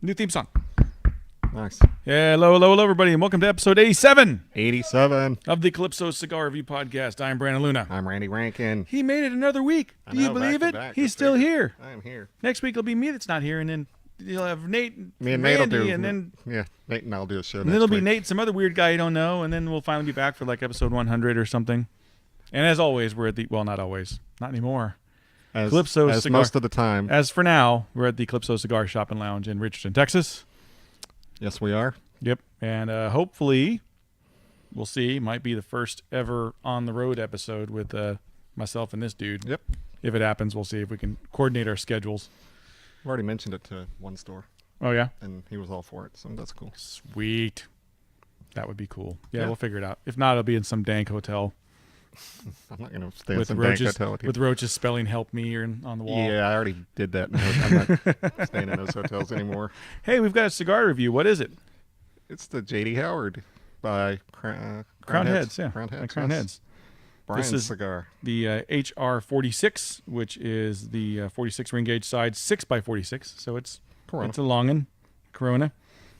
New theme song. Nice. Yeah, hello, everybody, and welcome to episode 87. 87. Of the Calypso Cigar Review Podcast. I'm Brandon Luna. I'm Randy Rankin. He made it another week. Do you believe it? Back. He's still here. I am here. Next week it'll be me that's not here, and then you'll have Nate and Me and Randy, Nate will do. and then Yeah, Nate and I'll do a show and then it'll be Nate, some other weird guy you don't know, and then we'll finally be back for like episode 100 or something. And as always, we're at the, well, not always, not anymore. As Calypso Cigar. most of the time. As for now, we're at the Calypso Cigar Shop and Lounge in Richardson, Texas. Yes, we are. Yep. And hopefully, we'll see, might be the first ever on-the-road episode with myself and this dude. Yep. If it happens, we'll see if we can coordinate our schedules. I've already mentioned it to one store. Oh, yeah? And he was all for it, so that's cool. Sweet. That would be cool. Yeah, Yeah. we'll figure it out. If not, it'll be in some dank hotel. I'm not going to stay in With some dank roaches, hotel with you. with roaches spelling "help me" or on the wall. Yeah, I already did that. I'm not staying in those hotels anymore. Hey, we've got a cigar review. What is it? It's the J.D. Howard by Crown Heads. Yeah. Crown Heads. Crown yes. Heads. Brian's is cigar. The HR46, which is the 46 ring gauge side, 6x46. So it's Corona. It's a longin, Corona.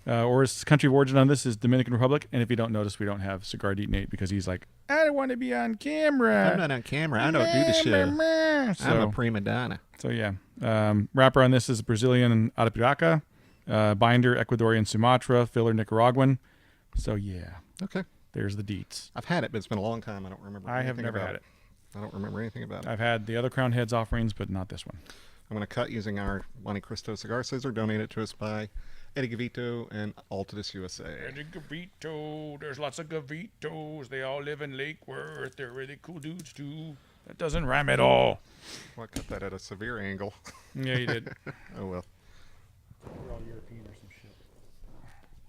Or his country of origin on this is Dominican Republic. And if you don't notice, we don't have Cigar Deet Nate because he's like, I don't want to be on camera. I'm not on camera. I don't do the show. So, I'm a prima donna. So yeah. Wrapper on this is Brazilian Arapiraca, binder Ecuadorian Sumatra, filler Nicaraguan. So yeah, Okay. there's the deets. I've had it, but it's been a long time. I don't remember. I have anything never about had it. I don't remember anything about it. I've had the other Crown Heads offerings, but not this one. I'm going to cut using our Monte Cristo cigar scissor, donated to us by Eddie Gavito and Altadis USA. Eddie Gavito, there's lots of Gavitos. They all live in Lake Worth. They're really cool dudes too. That doesn't rhyme at all. Well, I cut that at a severe angle. Yeah, you did. Oh well. We're all European or some shit.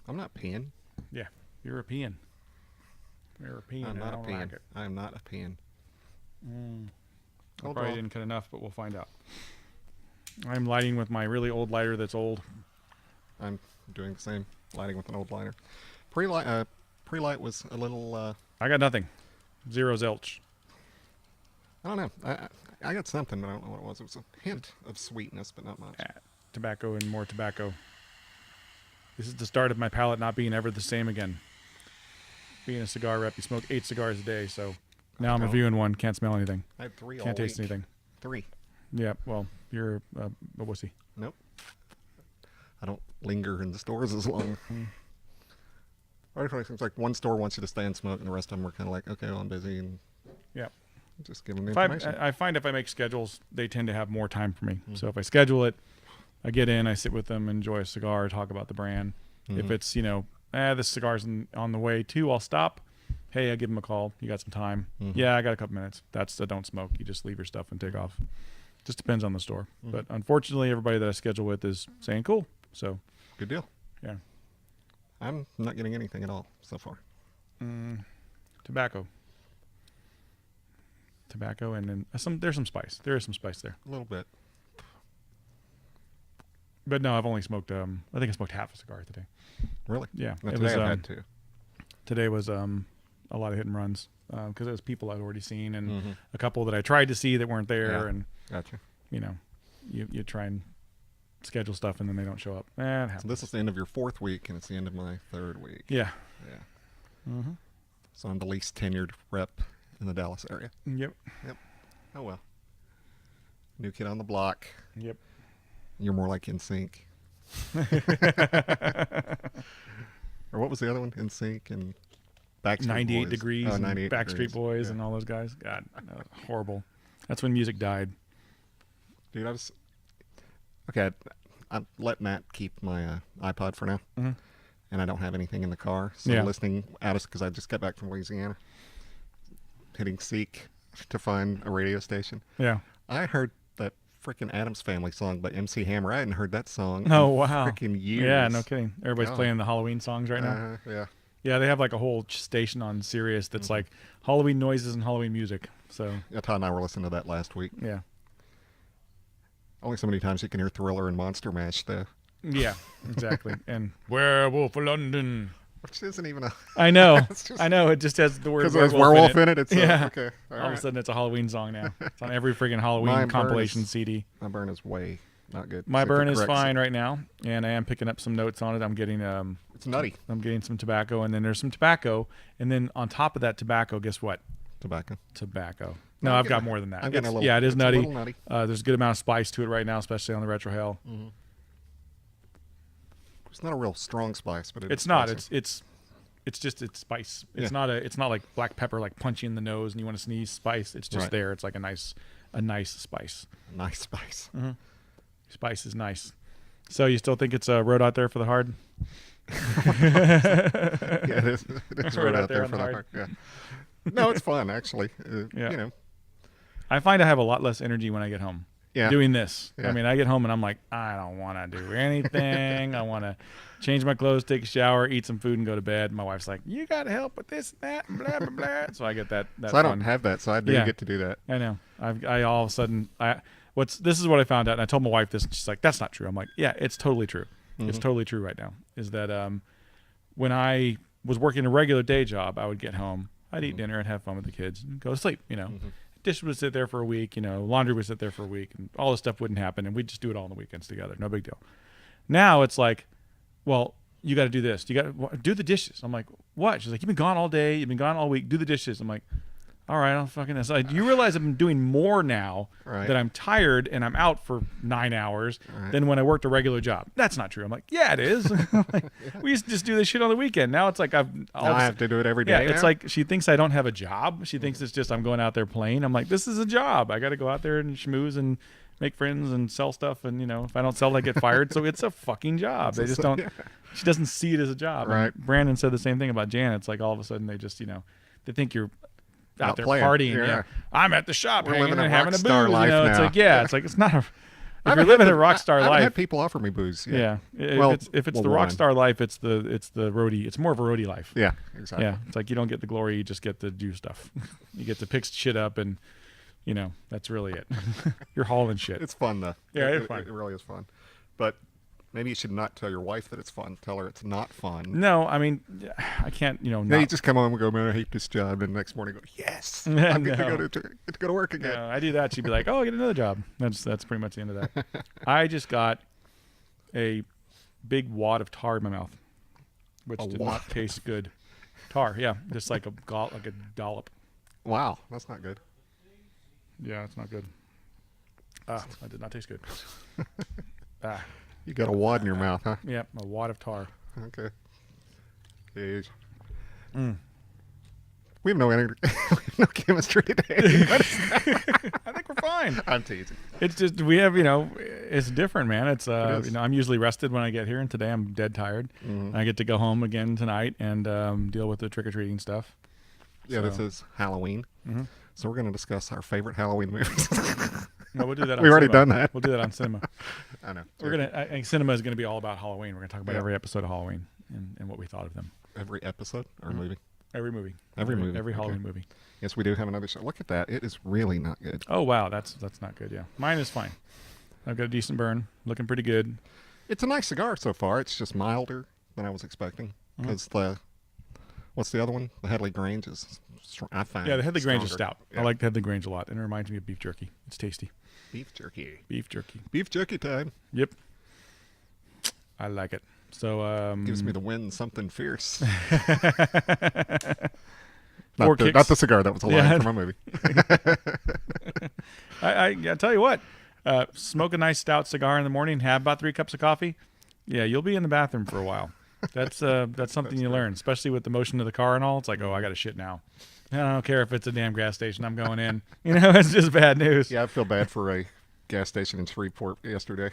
I'm not peeing. Yeah, European. European. I'm I not a don't peeing. like it. I am not a peeing. I Hold probably on. didn't cut enough, but we'll find out. I'm lighting with my really old lighter that's old. I'm doing the same, lighting with an old lighter. Pre-light was a little. I got nothing. Zero zilch. I don't know. I got something, but I don't know what it was. It was a hint of sweetness, but not much. Tobacco and more tobacco. This is the start of my palate not being ever the same again. Being a cigar rep, you smoke 8 cigars a day, so now I'm Oh. reviewing one. Can't smell anything. I had 3 all Can't taste week. anything. 3. Yeah, well, you're a wussy. Nope. I don't linger in the stores as long. It seems like one store wants you to stay and smoke, and the rest of them were kind of like, okay, well, I'm busy, and Yeah. just give them the If information. I find if I make schedules, they tend to have more time for me. So if I schedule it, I get in, I sit with them, enjoy a cigar, talk about the brand. If it's, this cigar's on the way too, I'll stop. Hey, I give them a call. You got some time? Yeah, I got a couple minutes. That's a don't smoke. You just leave your stuff and take off. Just depends on the store. But unfortunately, everybody that I schedule with is saying cool. So, Good deal. yeah. I'm not getting anything at all so far. Tobacco, and then there's some spice. There is some spice there. A little bit. But no, I've only smoked. I think I smoked half a cigar today. Really? Yeah, No, it today was. I've had 2. Today was a lot of hit and runs because it was people I'd already seen and a couple that I tried to see that weren't there, Yeah. and Gotcha. you try and schedule stuff and then they don't show up. It happens. So this is the end of your 4th week, and it's the end of my 3rd week. Yeah. Yeah. So I'm the least tenured rep in the Dallas area. Yep. Oh well. New kid on the block. Yep. You're more like NSYNC. Or what was the other one? NSYNC and Backstreet 98 Boys. degrees, Oh, and 98 Backstreet degrees. Boys, Yeah. and all those guys. God, horrible. That's when music died. Dude, okay, I'm letting Matt keep my iPod for now. And I don't have anything in the car. So Yeah. I'm listening out of, because I just got back from Louisiana. Hitting Seek to find a radio station. Yeah. I heard that freaking Addams Family song by MC Hammer. I hadn't heard that song Oh in wow. freaking years. Yeah, no kidding. Everybody's God. playing the Halloween songs right now. Yeah. Yeah, they have like a whole station on Sirius that's like Halloween noises and Halloween music. So Yeah, Todd and I were listening to that last week. yeah. Only so many times you can hear Thriller and Monster Mash, though. Yeah, exactly. And Werewolf of London. Which isn't even a... I know. It's just- I know. It just has the word Because there's werewolf werewolf in it. It's Yeah. okay. All of a sudden, it's a Halloween song now. It's on every freaking Halloween Mine compilation burns. CD. My burn is way not good. My So burn is corrects fine it. right now, and I am picking up some notes on it. I'm getting It's nutty. I'm getting some tobacco, and then there's some tobacco, and then on top of that tobacco, guess what? Tobacco. Tobacco. No, I'm I've got getting- more than that. I'm getting a little. Yeah, it is it's a nutty. little nutty. There's a good amount of spice to it right now, especially on the Retro Hell. It's not a real strong spice, but It's not. It's just spice. It's Yeah. It's not like black pepper, like punchy in the nose and you want to sneeze spice. It's just Right. there. It's like a nice spice. a nice spice. Spice is nice. So you still think it's a road out there for the hard? Yeah, it is. It is Right right out out there there on for the the hard. heart. Yeah. No, it's fun actually. Yeah. You know. I find I have a lot less energy when I get home. Yeah. Doing this. Yeah. I mean, I get home and I'm like, I don't want to do anything. I want to change my clothes, take a shower, eat some food, and go to bed. My wife's like, you got to help with this and that, and blah, blah, blah. So I get that. So I don't fun. have that, so I do Yeah. get to do that. I know. I all of a sudden, this is what I found out, and I told my wife this, and she's like, that's not true. I'm like, yeah, it's totally true. It's totally true right now. Is that when I was working a regular day job, I would get home, I'd eat dinner, and have fun with the kids, and go to sleep. Dish would sit there for a week, laundry would sit there for a week, and all this stuff wouldn't happen, and we'd just do it all on the weekends together. No big deal. Now it's like, well, you got to do this. You got to do the dishes. I'm like, what? She's like, you've been gone all day. You've been gone all week. Do the dishes. I'm like, all right, I'll fucking decide. You realize I'm doing more now Right. that I'm tired and I'm out for 9 hours Right. than when I worked a regular job. That's not true. I'm like, yeah, it is. Like, we used to just do this shit on the weekend. Now it's like Now I have to do it every yeah, day. it's now? like she thinks I don't have a job. She thinks it's just I'm going out there playing. I'm like, this is a job. I got to go out there and schmooze and make friends and sell stuff. And if I don't sell, I get fired. So it's a fucking job. They just don't. Yeah. She doesn't see it as a job. Right. And Brandon said the same thing about Jan. It's like all of a sudden they just they think you're out Out there playing. partying. Yeah. Yeah. I'm at the shop We're hanging living and a having a rock booze. star life It's now. like it's like it's not a. If I've you're had living the- a rock star I've life, had people offer me booze. yeah. Well, If it's well, the rock one. star life, it's the roadie. It's more of a roadie life. Yeah, exactly. Yeah, it's like you don't get the glory, you just get to do stuff. You get to pick shit up, and that's really it. You're hauling shit. It's fun though. Yeah, it, it's fun. It really is fun. But maybe you should not tell your wife that it's fun. Tell her it's not fun. No, I mean, I can't. Then you Not, just come home and go, man, I hate this job. And the next morning go, yes, I'm No. get to go to work again. I do that. She'd be like, "Oh, get another job." That's pretty much the end of that. I just got a big wad of tar in my mouth, which A did wad? not taste good. Tar, yeah, just like a dollop. Wow, that's not good. Yeah, it's not good. That did not taste good. You got a wad in your mouth, huh? Yeah, a wad of tar. Okay. Jeez. Mm. We have no energy, we have no chemistry today. I think we're fine. I'm teasing. It's just we have it's different, man. It's is. I'm usually rested when I get here, and today I'm dead tired. Mhm. I get to go home again tonight and deal with the trick or treating stuff. Yeah, this So- is Halloween. Mhm. So we're going to discuss our favorite Halloween movies. No, we'll do that. On We've already cinema. done that. We'll do that on cinema. I know. I think cinema is gonna be all about Halloween. We're gonna talk about Yeah. every episode of Halloween and what we thought of them. Every episode or Mhm. movie? Every movie. Every movie, Every okay. Halloween movie. Yes, we do have another show. Look at that. It is really not good. Oh wow, that's not good. Yeah, mine is fine. I've got a decent burn, looking pretty good. It's a nice cigar so far. It's just milder than I was expecting. Mm-hmm. Because what's the other one? The Headley Grange is, I find. Yeah, the Headley Grange is stronger. stout. Yeah. I like the Headley Grange a lot, and it reminds me of beef jerky. It's tasty. Beef jerky. Beef jerky. Beef jerky time. Yep. I like it. So Gives me the wind something fierce. Four not kicks. the cigar. That was a line Yeah. from my movie. I tell you what, smoke a nice stout cigar in the morning, have about 3 cups of coffee. Yeah, you'll be in the bathroom for a while. That's something you learn, especially with the motion of the car and all. It's like, oh, I got to shit now. I don't care if it's a damn gas station. I'm going in. It's just bad news. Yeah, I feel bad for a gas station in Shreveport yesterday.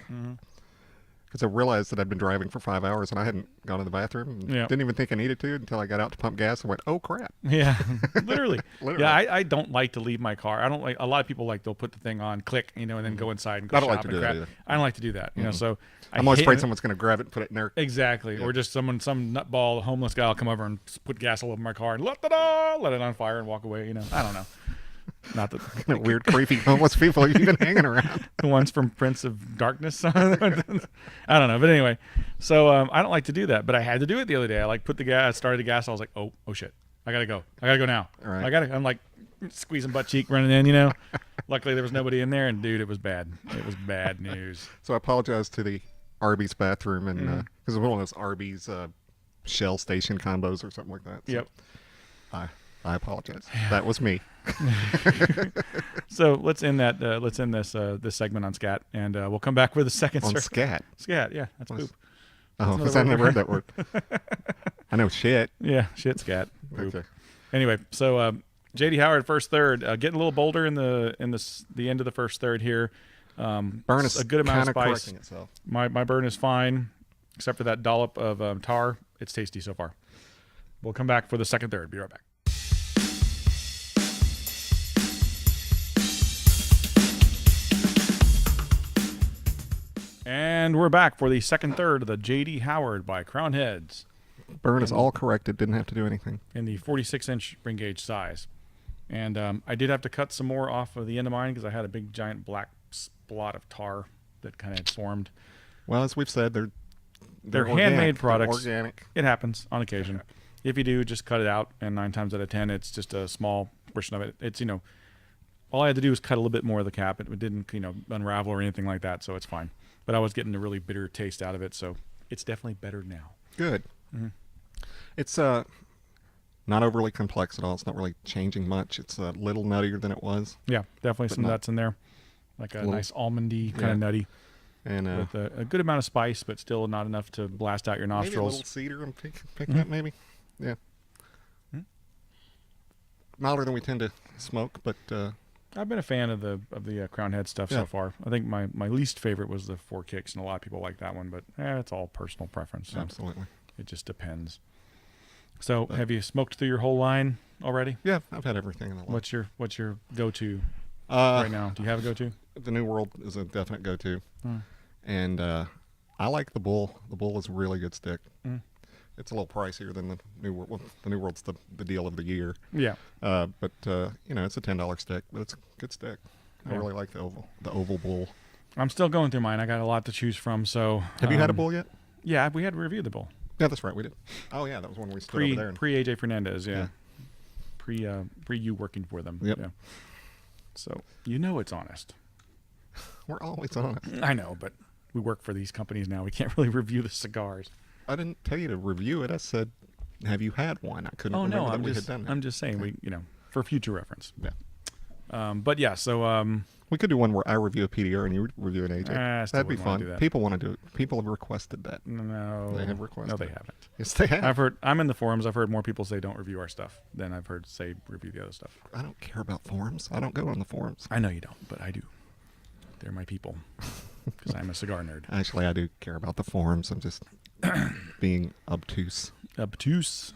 Because I realized that I'd been driving for 5 hours and I hadn't gone to the bathroom. And Yeah. Didn't even think I needed to until I got out to pump gas and went, oh, crap. Yeah, literally. Literally. Yeah, I don't like to leave my car. I don't like. A lot of people like they'll put the thing on, click, and then go inside and go I don't shop like to and do that crap. either. I don't like to do that. So I'm always hate afraid it. someone's going to grab it and put it in there. Exactly, Yeah. or just some nutball, homeless guy will come over and put gas all over my car and let it on fire and walk away. I don't know. Not that Weird, creepy homeless people are even hanging around. the ones from Prince of Darkness. I don't know, but anyway, so I don't like to do that, but I had to do it the other day. I started the gas. I was like, oh shit, I gotta go now. All right. I'm like squeezing butt cheek running in, you know. Luckily, there was nobody in there, and dude, it was bad. It was bad news. So I apologize to the Arby's bathroom, and because it was one of those Arby's Shell station combos or something like that. So Yep. I apologize. That was me. So let's end that. Let's end this segment on scat, and we'll come back with a second. On scat. Scat, yeah, that's poop. Oh, because I've never heard that word. I know shit. Yeah, shit, scat. Poop. Okay. Anyway, so JD Howard first third, getting a little bolder in the end of the first third here. Burn is a good amount of spice. correcting itself. My burn is fine, except for that dollop of tar. It's tasty so far. We'll come back for the second third. Be right back. And we're back for the second third of the JD Howard by Crown Heads. Burn is all corrected. Didn't have to do anything. In the 46-inch ring gauge size. And I did have to cut some more off of the end of mine because I had a big giant black spot of tar that kind of had formed. Well, as we've said, they're handmade products. They're organic. It happens on occasion. If you do, just cut it out, and 9 times out of 10, it's just a small portion of it. It's, all I had to do was cut a little bit more of the cap. It didn't, unravel or anything like that, so it's fine. But I was getting a really bitter taste out of it, so it's definitely better now. Good. Mm-hmm. It's not overly complex at all. It's not really changing much. It's a little nuttier than it was. Yeah, definitely some nuts in there. Like a nice almondy kind of nutty. And with a good amount of spice, but still not enough to blast out your nostrils. Maybe a little cedar I'm picking up, maybe. Yeah. Mm-hmm. Milder than we tend to smoke, but... I've been a fan of the Crown Head stuff so far. I think my least favorite was the 4 Kicks, and a lot of people like that one, but it's all personal preference. So absolutely. It just depends. So, have you smoked through your whole line already? Yeah, I've had everything in the line. What's your go-to right now? Do you have a go-to? The New World is a definite go-to. And I like the Bull. The Bull is a really good stick. It's a little pricier than the New World. Well, the New World's the deal of the year. Yeah. But it's a $10 stick, but it's a good stick. I really like the oval Bull. I'm still going through mine. I got a lot to choose from. So have you had a Bull yet? Yeah, we had to review the Bull. Yeah, that's right. We did. Oh yeah, that was when we stood over there. Pre AJ Fernandez. Yeah. Pre you working for them. Yep. Yeah. So it's honest. We're always honest. I know, but we work for these companies now. We can't really review the cigars. I didn't tell you to review it. I said, "Have you had one?" I couldn't remember that we had done that. I'm just saying, we for future reference. Yeah. But yeah, so we could do one where I review a PDR and you review an AJ. That'd be fun. That. People want to do it. People have requested that. No, they have requested. No, they haven't. Yes, they have. I'm in the forums. I've heard more people say don't review our stuff than I've heard say review the other stuff. I don't care about forums. I don't go on the forums. I know you don't, but I do. They're my people because I'm a cigar nerd. Actually, I do care about the forums. I'm just being obtuse. Obtuse.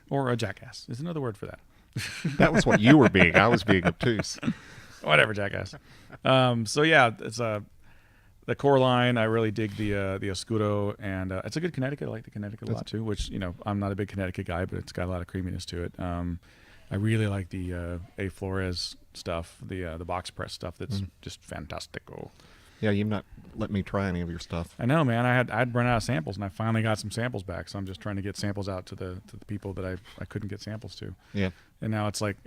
Or a jackass is another word for that. That was what you were being. I was being obtuse. Whatever, jackass. So yeah, it's the core line. I really dig the Oscuro, and it's a good Connecticut. I like the Connecticut a lot too. Which I'm not a big Connecticut guy, but it's got a lot of creaminess to it. I really like the A. Flores stuff, the box press stuff. That's just fantastico. Yeah, you've not let me try any of your stuff. I know, man. I'd run out of samples, and I finally got some samples back. So I'm just trying to get samples out to the people that I couldn't get samples to. Yeah. And now it's like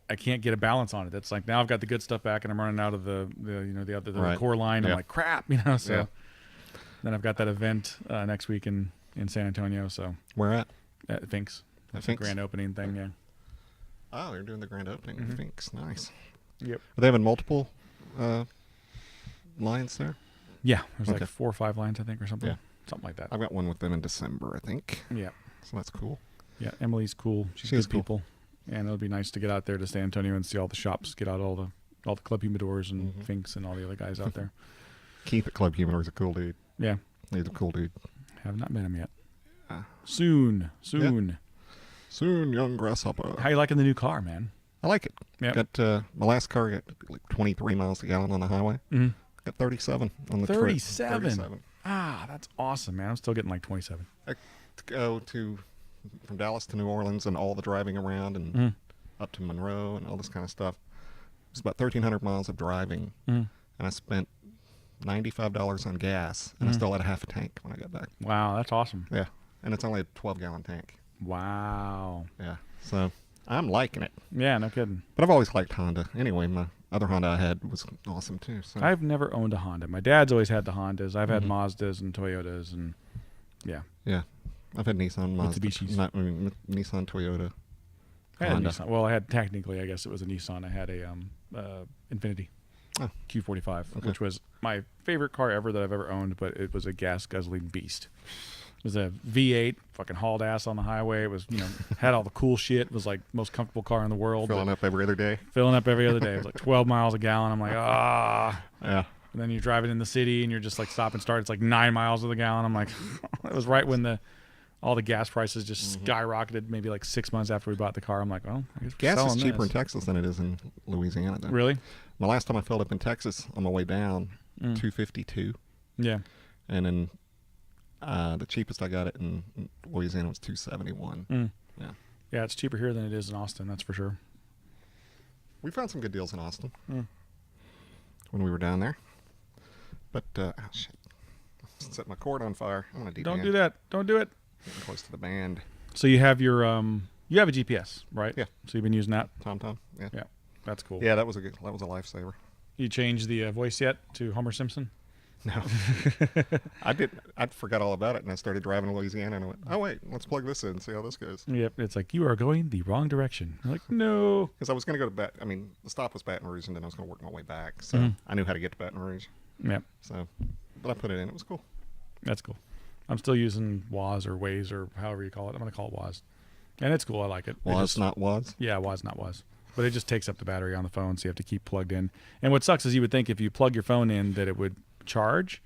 I can't get a balance on it. It's like now I've got the good stuff back, and I'm running out of the core line. Yeah. I'm like crap, So then I've got that event next week in San Antonio. So where at? At Finks. At the grand opening thing. Yeah. Oh, they're doing the grand opening at Finks. Nice. Yep. Are they having multiple lines there? Yeah, there's like 4 or 5 lines, I think, or something. Yeah. Something like that. I've got one with them in December, I think. Yeah. So that's cool. Yeah, Emily's cool. She's good people. And it'll be nice to get out there to San Antonio and see all the shops, get out all the Club Humidors and Finks and all the other guys out there. Keith at Club Humidor is a cool dude. Yeah. He's a cool dude. Have not met him yet. Soon. Yeah. Soon, young grasshopper. How you liking the new car, man? I like it. Yep. Got my last car got like 23 miles a gallon on the highway. Mm-hmm. Got 37 on the trip. 37. Ah, that's awesome, man. I'm still getting like 27. I go from Dallas to New Orleans and all the driving around and up to Monroe and all this kind of stuff. It's about 1,300 miles of driving, and I spent $95 on gas, and I still had a half a tank when I got back. Wow, that's awesome. Yeah, and it's only a 12-gallon tank. Wow. Yeah, so I'm liking it. Yeah, no kidding. But I've always liked Honda. Anyway, my other Honda I had was awesome too. So. I've never owned a Honda. My dad's always had the Hondas. I've had Mhm. Mazdas and Toyotas, and yeah. Yeah. I've had Nissan, Mazda, Mitsubishis. Nissan, Toyota, I had a Honda. Nissan. Well, I had technically, I guess it was a Nissan. I had a Infiniti Oh. Q45, Okay. which was my favorite car ever that I've ever owned, but it was a gas guzzling beast. It was a V8, fucking hauled ass on the highway. It was, had all the cool shit. It was like most comfortable car in the world. Filling up every other day. Filling up every other day. It was like 12 miles a gallon. I'm like, ah. Yeah. And then you're driving in the city and you're just like stop and start. It's like 9 miles to the gallon. I'm like, it was right when all the gas prices just skyrocketed. Maybe like 6 months after we bought the car. I'm like, well, I guess we're Gas is selling cheaper this. in Texas than it is in Louisiana. Though. Really? My last time I filled up in Texas on my way down, $2.52, Yeah. and then the cheapest I got it in Louisiana was $2.71. Yeah. Yeah, it's cheaper here than it is in Austin. That's for sure. We found some good deals in Austin when we were down there. But oh shit! Set my cord on fire. I'm gonna Don't do that. Don't do it. Getting close to the band. So you have your you have a GPS, right? Yeah. So you've been using that. TomTom. Yeah. Yeah. That's cool. Yeah, that was a lifesaver. You changed the voice yet to Homer Simpson? No, I did. I forgot all about it, and I started driving to Louisiana, and I went, "Oh wait, let's plug this in and see how this goes." Yep. It's like you are going the wrong direction. I'm like, no. Because I was going to go to the stop was Baton Rouge, and then I was going to work my way back, so I knew how to get to Baton Rouge. Yep. So, but I put it in. It was cool. That's cool. I'm still using Woz or Waze or however you call it. I'm going to call it Woz. And it's cool. I like it. Not was. Yeah, Woz, not Woz. But it just takes up the battery on the phone, so you have to keep plugged in. And what sucks is you would think if you plug your phone in that it would charge,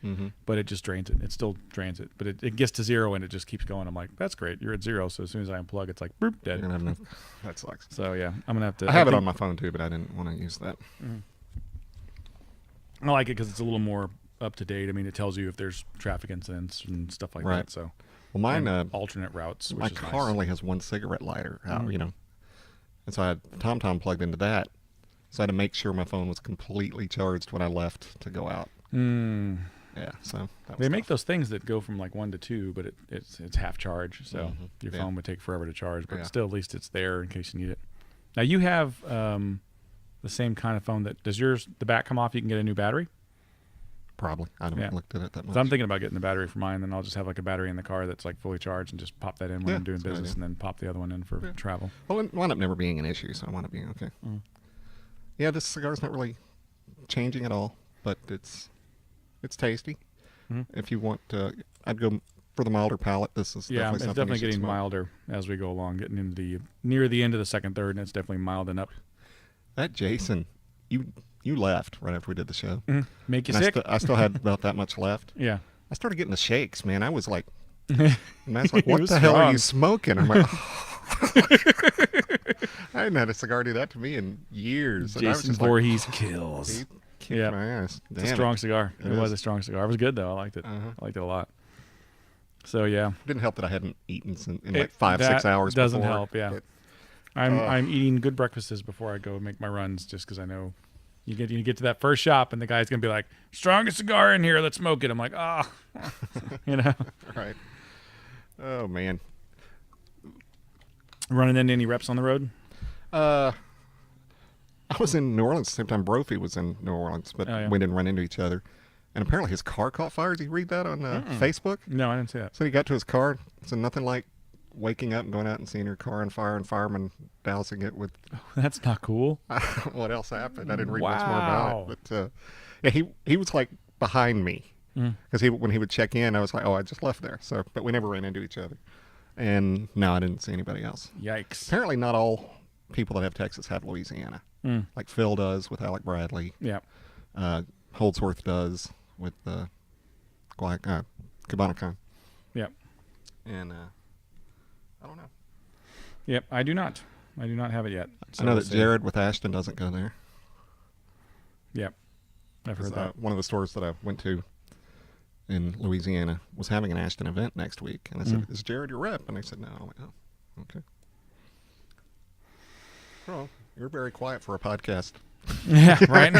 but it just drains it. It still drains it. But it gets to zero and it just keeps going. I'm like, that's great. You're at zero. So as soon as I unplug, it's like, boop, dead. You're gonna have that sucks. So yeah, I'm going to have to. I have it on my phone too, but I didn't want to use that. I like it because it's a little more up to date. I mean, it tells you if there's traffic incidents and stuff like that. So, well, mine alternate routes. Which my is car nice. only has one cigarette lighter out, and so I had TomTom plugged into that. So I had to make sure my phone was completely charged when I left to go out. Yeah, so that was They make tough. those things that go from like 1 to 2, but it's half charge, so your phone would take forever to charge. But still, at least it's there in case you need it. Now you have the same kind of phone that does yours. The back come off. You can get a new battery. Probably. I haven't looked at it that much. So I'm thinking about getting the battery for mine. Then I'll just have like a battery in the car that's like fully charged and just pop that in when I'm doing that's a good business, idea. and then pop the other one in for travel. Well, it wound up never being an issue, so I wound up being okay. Yeah, this cigar's not really changing at all, but it's tasty. If you want, I'd go for the milder palate. This is Yeah, definitely it's something definitely you should getting smoke. milder as we go along, getting into near the end of the second third, and it's definitely milding up. That Jason, you left right after we did the show. Make you And sick? I still had about that much left. Yeah. I started getting the shakes, man. I was like, Matt's like, He what was the hell are strong. you smoking? I'm like, I hadn't had a cigar do that to me in years. And I was Jason just like, Voorhees kills. he kicked Yeah. my ass. It's a Damn strong it. cigar. It It was is. a strong cigar. It was good though. I liked it. I liked it a lot. So yeah, Didn't help that I hadn't eaten in It- like 5-6 that hours. doesn't before, help. Yeah, but I'm eating good breakfasts before I go make my runs, just because I know you get to that first shop and the guy's gonna be like, strongest cigar in here. Let's smoke it. I'm like, you know, right. Oh man. running into any reps on the road. I was in New Orleans the same time Brophy was in New Orleans, but Oh, yeah. we didn't run into each other. And apparently his car caught fire. Did you read that on Facebook? No, I didn't see that. So he got to his car. So nothing like waking up and going out and seeing your car on fire and firemen dousing it with That's not cool. what else happened. I didn't read much more Wow. about it. But yeah, he was like behind me because when he would check in, I was like, oh, I just left there. So, but we never ran into each other. And no, I didn't see anybody else. Yikes. Apparently, not all people that have Texas have Louisiana. Like Phil does with Alec Bradley. Yeah. Holdsworth does with Cabanacon. Yeah. And I don't know. Yep. I do not. I do not have it yet. So I know we'll that see. Jared with Ashton doesn't go there. Yep. I've heard that. One of the stores that I went to in Louisiana was having an Ashton event next week. And I said, is Jared your rep? And they said, no. I went, oh, okay. Well, you're very quiet for a podcast. Yeah. Right.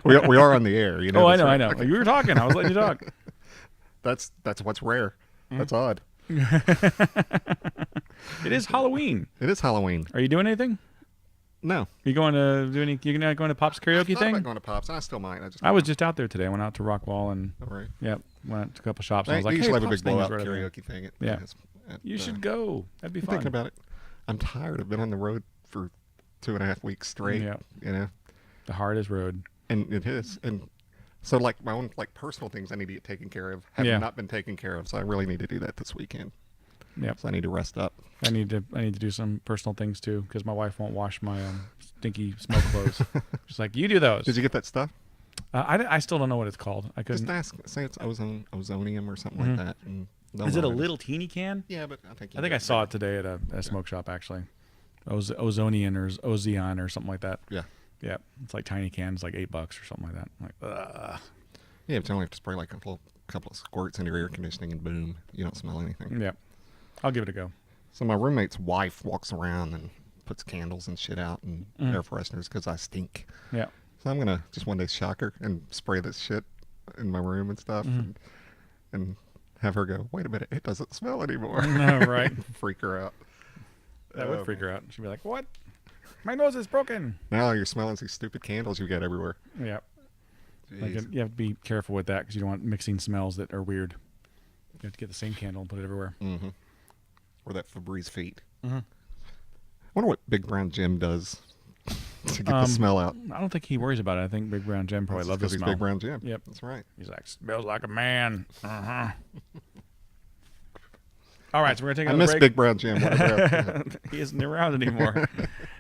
we are on the air, you know. Oh, I that's know. right. I know. You were talking. I was letting you talk. That's what's rare. That's odd. It is Halloween. It is Halloween. Are you doing anything? No. Are you going to do any? You're not going to Pop's karaoke I thought thing? about going to Pops. I still might. I was just out there today. I went out to Rockwall and Right. Yep, went out to a couple shops. And I They was like, usually hey, have a Pop's big thing is blowout right over there. karaoke thing. Yeah. You should go. That'd be I'm fun. thinking about it. I'm tired. I've been on the road for 2.5 weeks straight. Yeah. You know, The hardest road. and it is. And so, like, my own personal things I need to get taken care of have not been taken care of. So I really need to do that this weekend. Yep. So I need to rest up. I need to do some personal things too because my wife won't wash my stinky smoke clothes. She's like, you do those. Did you get that stuff? I still don't know what it's called. I couldn't. Just ask. Say it's ozonium or something like that. And they'll Is it know a what little teeny can? Yeah, but I think. I saw it today at a smoke shop actually. Ozonian or Ozeon or something like that. Yeah. Yeah. It's like tiny cans, like $8 or something like that. I'm like, ugh. Yeah, but you only have to spray like a couple of squirts into your air conditioning and boom, you don't smell anything. Yeah. I'll give it a go. So my roommate's wife walks around and puts candles and shit out and air fresheners because I stink. Yeah. So I'm gonna just one day shock her and spray this shit in my room and stuff, and have her go, "Wait a minute, it doesn't smell anymore." No, right. Freak her out. That would freak her out. She'd be like, "What? My nose is broken." Now you're smelling these stupid candles you get everywhere. Yeah. Like Jeez. you have to be careful with that because you don't want mixing smells that are weird. You have to get the same candle and put it everywhere. Mm-hmm. Or that Febreze feet. I wonder what Big Brown Jim does to get the smell out. I don't think he worries about it. I think Big Brown Jim probably loves the Because he's smell. Big Brown Jim. Yep. That's right. He's like, smells like a man. All right, so we're going to take I another miss break. Big Brown Jim. Whatever. He isn't around anymore.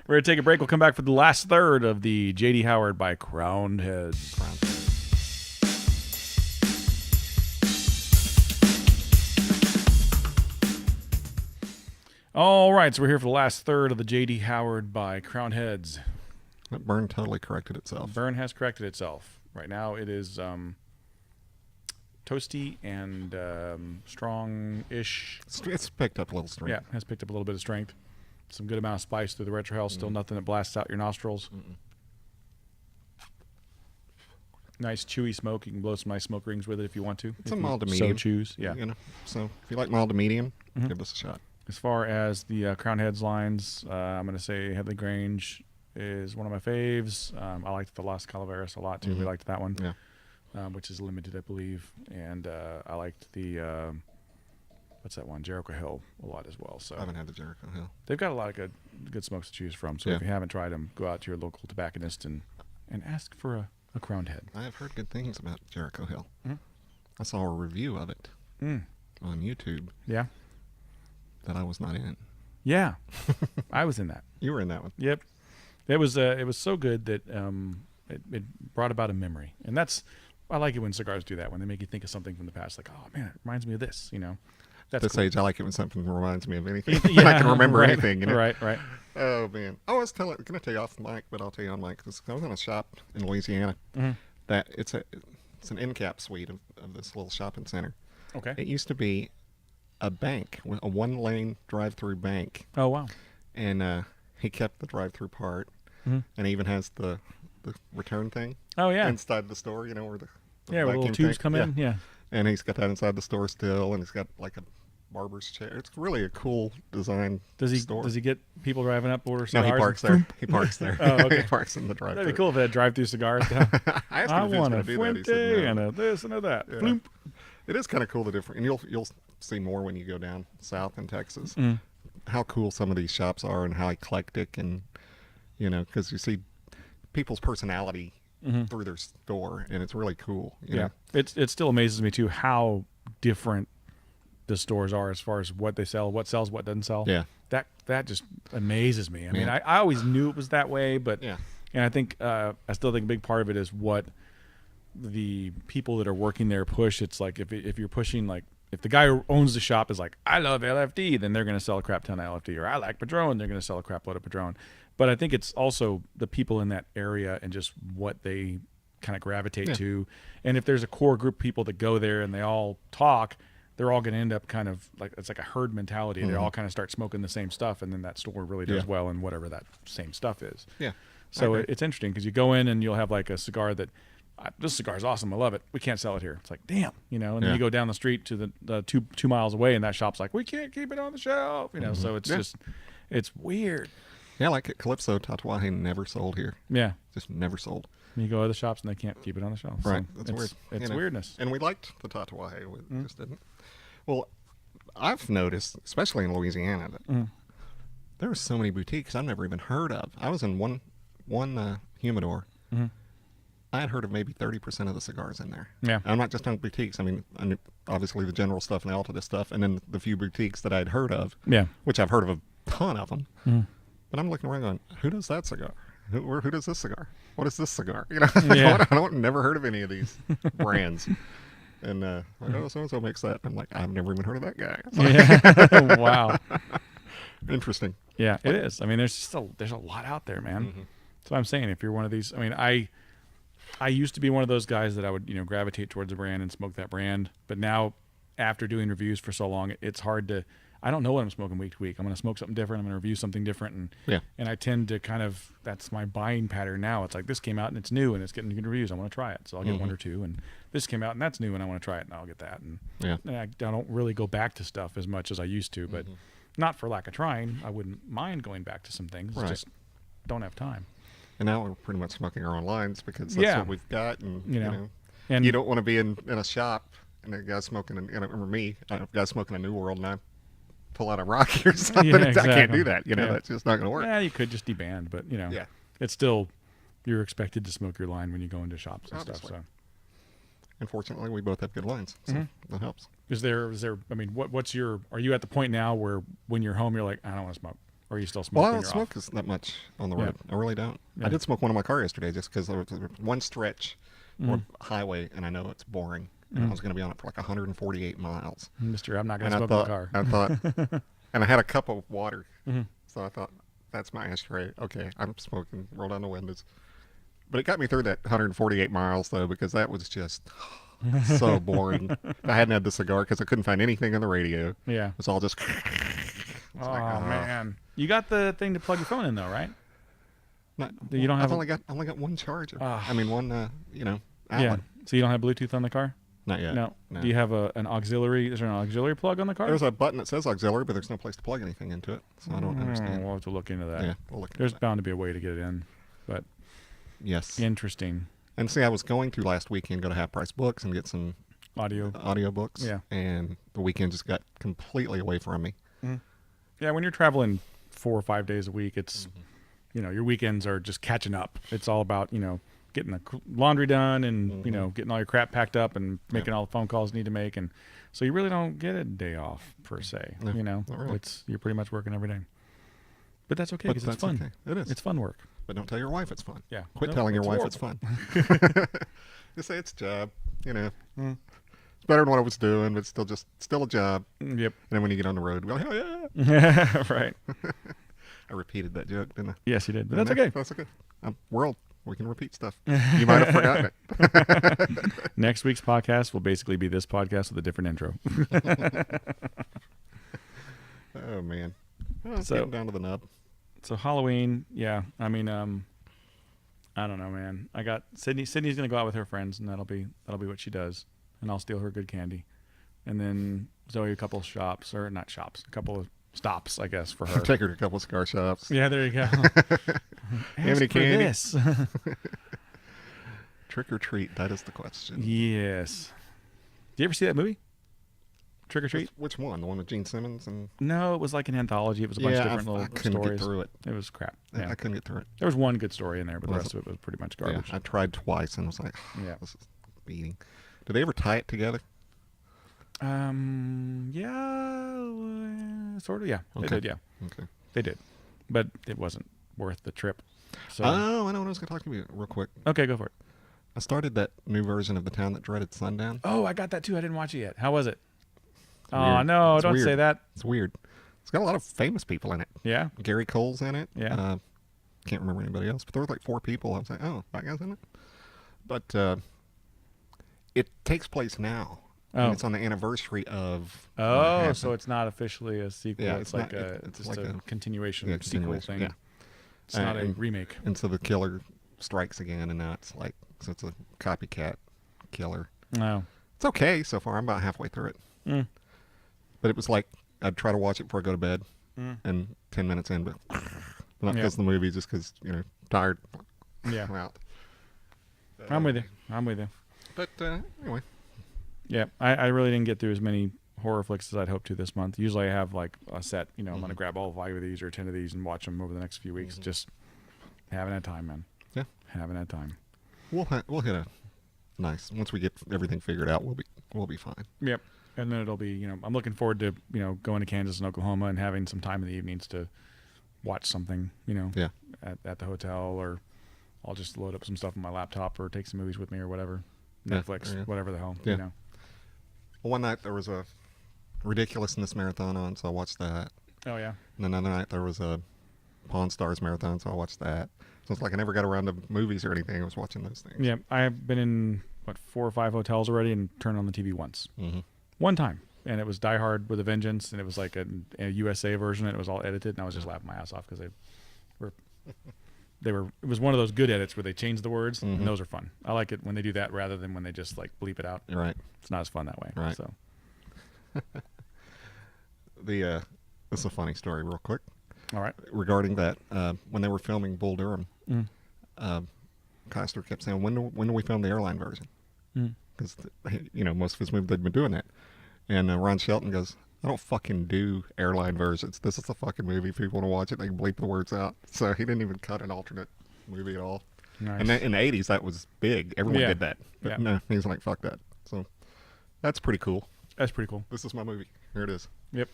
We're going to take a break. We'll come back for the last third of the J.D. Howard by Crowned Heads. All right, so we're here for the last third of the J.D. Howard by Crowned Heads. That burn totally corrected itself. Burn has corrected itself. Right now it is toasty and strong-ish. It's picked up a little strength. Yeah, has picked up a little bit of strength. Some good amount of spice through the retrohale. Still nothing that blasts out your nostrils. Nice chewy smoke. You can blow some nice smoke rings with it if you want to. It's if a mild to you medium. So choose. Yeah. You know, so if you like mild to medium, give this a shot. As far as the Crown Heads lines, I'm going to say Headley Grange is one of my faves. I liked the Las Calaveras a lot too. We liked that one, which is limited, I believe. And I liked the what's that one, Jericho Hill, a lot as well. So I haven't had the Jericho Hill. they've got a lot of good smokes to choose from. So if you haven't tried them, go out to your local tobacconist and ask for a Crowned Head. I have heard good things about Jericho Hill. I saw a review of it on YouTube Yeah. that I was not in. Yeah. I was in that. You were in that one. Yep. It was so good that it brought about a memory. And I like it when cigars do that, when they make you think of something from the past. Like, oh, man, it reminds me of this, you know. At this age, I like it when something reminds me of anything. Yeah, I can remember right, anything. You know? Right. Oh, man. I was going to tell you off mic, but I'll tell you on mic. Because I was in a shop in Louisiana that it's an end cap suite of this little shopping center. Okay. It used to be a bank, a one-lane drive-through bank. Oh, wow. And he kept the drive-through part, and even has the return thing. Oh, yeah. Inside the store, you know, where the Where little vacuum tubes tank- come in. Yeah. And he's got that inside the store still, and he's got like a barber's chair. It's really a cool design store. Does he get people driving up order No, cigars? he parks there. He parks there. Oh, okay. He parks in the drive-thru. That'd be cool if they had drive-through cigars. I asked him I if he was want going a to do that. He said Fuente no. and a this and a that. Yeah. Bloop. It is kind of cool, the different, and you'll see more when you go down south in Texas. How cool some of these shops are, and how eclectic, and you know, because you see people's personality through their store, and it's really cool. You know? It still amazes me too how different the stores are as far as what they sell, what sells, what doesn't sell. Yeah. That just amazes me. I mean, I always knew it was that way, but and I think I still think a big part of it is what the people that are working there push. It's like if you're pushing, like if the guy who owns the shop is like, I love LFD, then they're going to sell a crap ton of LFD, or I like Padron, they're going to sell a crap load of Padron. But I think it's also the people in that area and just what they kind of gravitate to. And if there's a core group of people that go there and they all talk, they're all going to end up kind of like, it's like a herd mentality. They all kind of start smoking the same stuff, and then that store really does well in whatever that same stuff is. Yeah. So it's interesting because you go in and you'll have like a cigar that this cigar is awesome. I love it. We can't sell it here. It's like, damn, you know. And then Yeah. you go down the street to the 2 miles away, and that shop's like, we can't keep it on the shelf, you know. So it's just, it's weird. Yeah, like Calypso Tatuaje never sold here. Yeah. Just never sold. You go to the shops and they can't keep it on the shelf. Right. So That's weird. It's You know, weirdness. And we liked the Tatuaje. We just didn't. Well, I've noticed, especially in Louisiana, that there are so many boutiques I've never even heard of. I was in one humidor. I had heard of maybe 30% of the cigars in there. Yeah. I'm not just talking boutiques. I mean, obviously the general stuff and the Alta stuff, and then the few boutiques that I'd heard of. Yeah. Which I've heard of a ton of them. But I'm looking around going, who does that cigar? Who does this cigar? What is this cigar? You know, Yeah. I don't never heard of any of these brands. And like, oh, so-and-so makes that. I'm like, I've never even heard of that guy. Yeah. Wow. Interesting. Yeah, it is. I mean, there's a lot out there, man. That's what I'm saying. If you're one of these, I mean, I used to be one of those guys that I would, gravitate towards a brand and smoke that brand. But now, after doing reviews for so long, it's hard to. I don't know what I'm smoking week to week. I'm going to smoke something different. I'm going to review something different, and I tend to kind of, that's my buying pattern now. It's like, this came out and it's new and it's getting good reviews. I want to try it, so I'll get one or two. And this came out and that's new and I want to try it and I'll get that. And I don't really go back to stuff as much as I used to, but not for lack of trying. I wouldn't mind going back to some things. Right. Just don't have time. And now we're pretty much smoking our own lines because that's what we've got. And you know, and you don't want to be in a shop and a guy smoking, or me, a guy smoking a New World, and I pull out a Rocky or something. Yeah, exactly. I can't do that. That's just not going to work. Yeah, you could just deband, but it's still, you're expected to smoke your line when you go into shops and Obviously. stuff. So, And fortunately, we both have good lines, so that helps. is there? I mean, what's your? Are you at the point now where when you're home, you're like, I don't want to smoke, or are you still smoking? Well, I don't smoke that much on the road. I really don't. Yeah. I did smoke one in my car yesterday just because there was one stretch or highway, and I know it's boring. And I was going to be on it for like 148 miles. Mister, I'm not going And to smoke in the car. I thought, and I had a cup of water, so I thought, that's my ashtray. Okay, I'm smoking. Roll down the windows. But it got me through that 148 miles though, because that was just so boring. I hadn't had the cigar because I couldn't find anything on the radio. Yeah. It was all just. Oh man, you got the thing to plug your phone in though, right? You don't have. I've only got one charger. I mean, one outlet. Yeah. So you don't have Bluetooth on the car? Not yet. No. Do you have an auxiliary? Is there an auxiliary plug on the car? There's a button that says auxiliary, but there's no place to plug anything into it, so I don't understand. We'll have to look into that. Yeah, we'll look into There's that. bound to be a way to get it in, but Yes. interesting. And see, I was going to last weekend go to Half Price Books and get some Audio. books. Yeah. And the weekend just got completely away from me. Yeah, when you're traveling 4 or 5 days a week, it's your weekends are just catching up. It's all about getting the laundry done and getting all your crap packed up and making all the phone calls you need to make, and so you really don't get a day off per se. No, not really. You're pretty much working every day, but that's okay because it's fun. Okay. It is. It's fun work. But don't tell your wife it's fun. Yeah. Quit No, telling your it's wife horrible. it's fun. Just say it's a job. It's better than what I was doing, but still a job. Yep. And then when you get on the road, well, hell yeah. Right. I repeated that joke, didn't I? Yes, you did. But that's No, okay. That's okay. We're old. We can repeat stuff. You might have forgotten it. Next week's podcast will basically be this podcast with a different intro. Oh, man. Well, it's So- getting down to the nub. So Halloween, yeah. I mean, I don't know, man. I got Sydney. Sydney's gonna go out with her friends, and that'll be what she does. And I'll steal her good candy. And then Zoe a couple of shops, or not shops, a couple of stops, I guess, for her. Take her to a couple of cigar shops. Yeah, there you go. Have any candy? This. Trick or treat, that is the question. Yes. Did you ever see that movie? Trick or Treat? Which one? The one with Gene Simmons? And No, it was like an anthology. It was a bunch of different I little couldn't stories. get through it. It was crap. I Yeah. couldn't get through it. There was one good story in there, but the Was rest it? of it was pretty much Yeah, garbage. I tried twice and was like, Yeah. this is beating. Did they ever tie it together? Yeah, sort of. Yeah, Okay. they did. Yeah, Okay. they did, but it wasn't worth the trip. So Oh, I know what I was going to talk to you real quick. okay, go for it. I started that new version of The Town That Dreaded Sundown. Oh, I got that too. I didn't watch it yet. How was it? It's Oh weird. no, It's don't weird. say that. It's weird. It's got a lot of famous people in it. Yeah. Gary Cole's in it. Yeah. Can't remember anybody else, but there were like 4 people. I was like, oh, that guy's in it. But it takes place now. Oh. And it's on the anniversary of. when it Oh, happened. so it's not officially a sequel. Yeah, it's it's like not- a it's just like a a- continuation yeah, sequel continuation, thing. yeah. It's not a And- remake. And so the killer strikes again, and now it's like because it's a copycat killer. No. It's okay so far. I'm about halfway through it. Mm. But it was like I'd try to watch it before I go to bed, and 10 minutes in, but not because of the movie, just because tired. Yeah. I'm out. I'm with you. But anyway. Yeah, I really didn't get through as many horror flicks as I'd hoped to this month. Usually I have like a set, I'm going to grab all 5 of these or 10 of these and watch them over the next few weeks. Just haven't had time, man. Yeah. Haven't had time. We'll hit a nice, once we get everything figured out, we'll be fine. Yep. And then it'll be, I'm looking forward to, going to Kansas and Oklahoma and having some time in the evenings to watch something, at the hotel, or I'll just load up some stuff on my laptop or take some movies with me or whatever. Netflix, whatever the hell, Well, one night there was a Ridiculousness marathon on, so I watched that. Oh, yeah. And another night there was a Pawn Stars marathon, so I watched that. So it's like I never got around to movies or anything. I was watching those things. Yeah, I've been in, 4 or 5 hotels already and turned on the TV once. Mm-hmm. One time. And it was Die Hard with a Vengeance, and it was like a USA version, and it was all edited, and I was just laughing my ass off because it was one of those good edits where they change the words, and those are fun. I like it when they do that rather than when they just like bleep it out. Right. It's not as fun that way. Right. So this is a funny story real quick. All right. Regarding that, when they were filming Bull Durham, Coster kept saying, when do we film the airline version? Because, most of his movies, they'd been doing that. And Ron Shelton goes, I don't fucking do airline versions. This is a fucking movie. If people want to watch it, they can bleep the words out. So he didn't even cut an alternate movie at all. Nice. And in the 80s, that was big. Everyone did that. But no, he's like, fuck that. So that's pretty cool. That's pretty cool. This is my movie. Here it is. Yep.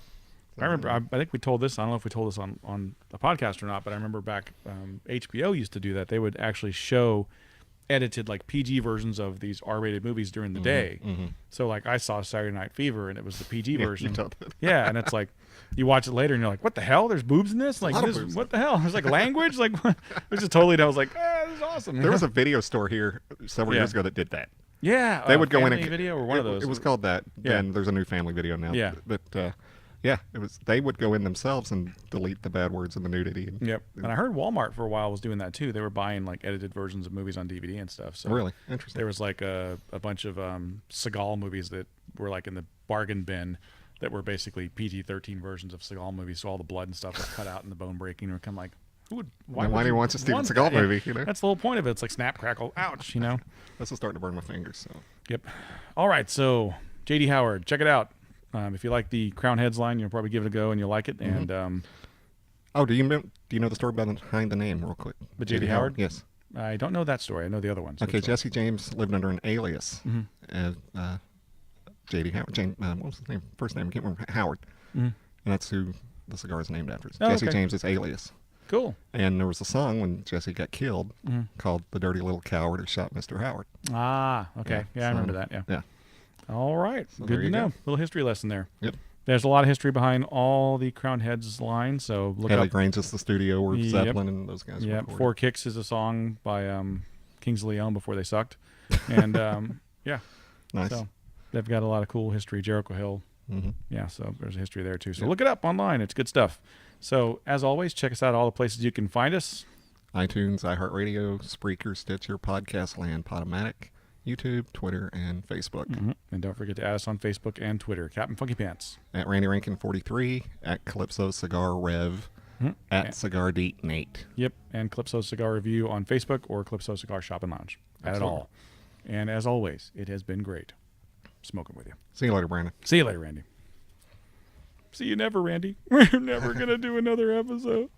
So, I remember, I think we told this, I don't know if we told this on the podcast or not, but I remember back, HBO used to do that. They would actually show edited like PG versions of these R-rated movies during the day. So like I saw Saturday Night Fever and it was the PG version. And it's like you watch it later and you're like, what the hell? There's boobs in this? Like this, what the hell? There's like language? Like it was just totally, I was like, this is awesome. There was a video store here several years ago that did that. Yeah. They would go in and video or one of those. It was called that. And there's a new Family Video now. Yeah. But they would go in themselves and delete the bad words and the nudity. And I heard Walmart for a while was doing that too. They were buying like edited versions of movies on DVD and stuff. So really interesting. There was like a bunch of Seagal movies that were like in the bargain bin that were basically PG-13 versions of Seagal movies. So all the blood and stuff was cut out and the bone breaking. Or kind of like, why do you watch a Steven Seagal movie? That's the whole point of it. It's like snap, crackle, ouch. This is starting to burn my fingers. So. Yep. All right. So J.D. Howard, check it out. If you like the Crown Heads line, you'll probably give it a go and you'll like it. And do you know the story behind the name, real quick? The J.D. Howard? Yes. I don't know that story. I know the other ones. Okay, Jesse James lived under an alias. J.D. Howard. What was his name? First name? I can't remember. Howard. And that's who the cigar is named after. Jesse James' alias. Cool. And there was a song when Jesse got killed called "The Dirty Little Coward Who Shot Mr. Howard." Ah, okay. Yeah, I remember that. Yeah. All right. So good to know. Go. Little history lesson there. Yep. There's a lot of history behind all the Crown Heads line, so look Haley up. Grange is the studio where Zeppelin and those guys recorded. 4 Kicks is a song by Kings of Leon before they sucked. And Nice. So they've got a lot of cool history. Jericho Hill. Yeah, so there's a history there too. So look it up online. It's good stuff. So as always, check us out all the places you can find us. iTunes, iHeartRadio, Spreaker, Stitcher, Podcast Land, Podomatic, YouTube, Twitter, and Facebook. And don't forget to add us on Facebook and Twitter. Captain Funky Pants. At Randy Rankin 43, at Calypso Cigar Rev, at Cigar Deet Nate. Yep, and Calypso Cigar Review on Facebook or Calypso Cigar Shop and Lounge. At it all. And as always, it has been great smoking with you. See you later, Brandon. See you later, Randy. See you never, Randy. We're never going to do another episode.